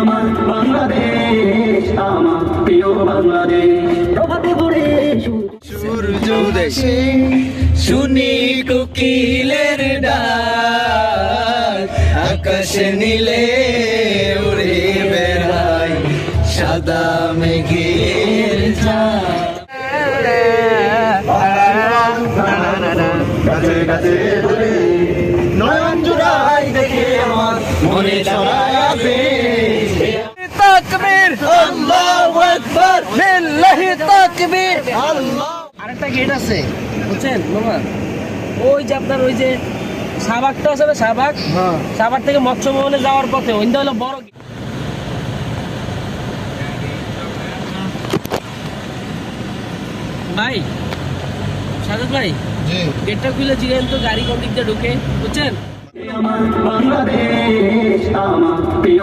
আমার বাংলাদেশ, আমার প্রিয় বাংলাদেশ। প্রভাতে ভোরে সূর্য দেশে শুনি কোকিলের ডাক, আকাশে নীলে উড়ে বেড়ায় সাদা মেঘের ঝাঁক। গাছে গাছে ধরে নয়ন জোড়াই দেখে আমার মনে ছড়ায় আবেশ। তাকবীর, আল্লাহু আকবার, লিল্লাহি তাকবীর। আল্লাহ। আরেকটা গেট আছে বুঝছেন মামা, ওই যে আপনার ওই যে শাহবাগটা আছে না, শাহবাগ, শাহবাগ থেকে মৎস্য ভবনে যাওয়ার পথে ওইটা হলো বড় gate। ভাই সাজদ ভাই, গেটটা খুলে জিগান তো গাড়ি কোন দিক দিয়ে ঢুকে, বুঝছেন? আমার বাংলাদেশ, আমার প্রিয়